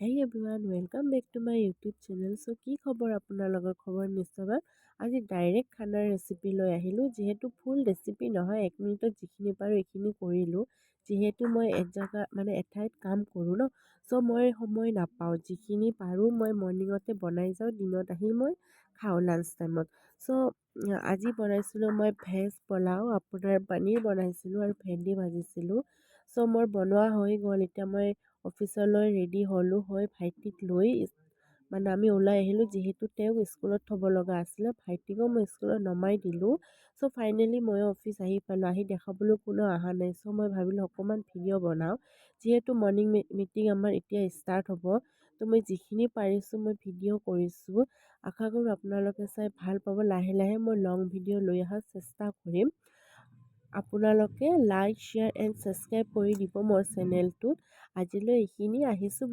Hey everyone, welcome back to my YouTube channel. So কি খবৰ আপোনালোকৰ খবৰ নিশ্চয় আজি ডাইৰেক্ট খানাৰ ৰেচিপি লৈ আহিলোঁ যিহেতু ফুল ৰেচিপি নহয় 1 মিনিটত যিখিনি পাৰোঁ এইখিনি কৰিলোঁ যিহেতু মই এঠাইত কাম কৰোঁ ন চ' মই সময় নাপাওঁ যিখিনি পাৰোঁ মই মৰ্ণিঙতে বনাই যাওঁ দিনত আহি মই খাওঁ লাঞ্চ টাইমত চ' আজি বনাইছিলোঁ মই ভেজ পোলাও আপোনাৰ পনীৰ বনাইছিলোঁ আৰু ভেন্দি ভাজিছিলোঁ চ' মোৰ বনোৱা হৈ গ'ল এতিয়া মই অফিচলৈ ৰেডি হ'লোঁ হৈ ভাইটিক লৈ আমি ওলাই আহিলোঁ যিহেতু তেওঁক স্কুলত থ'ব লগা আছিলে ভাইটিকো মই স্কুলত নমাই দিলোঁ চ' ফাইনেলি ময়ো অফিচ আহি পালোঁ আহি দেখাবলৈ কোনো অহা নাই চ' মই ভাবিলোঁ অকণমান ভিডিঅ' বনাওঁ যিহেতু মৰ্ণিং মিটিং আমাৰ এতিয়া ষ্টাৰ্ট হ'ব ত' মই যিখিনি পাৰিছোঁ মই ভিডিঅ' কৰিছোঁ আশা কৰোঁ আপোনালোকে চাই ভাল পাব লাহে লাহে মই লং ভিডিঅ' লৈ অহাৰ চেষ্টা কৰিম আপোনালোকে লাইক শ্বেয়াৰ এণ্ড ছাবস্ক্ৰাইব কৰি দিব মোৰ চেনেলটোত আজিলৈ এইখিনি আহিছোঁ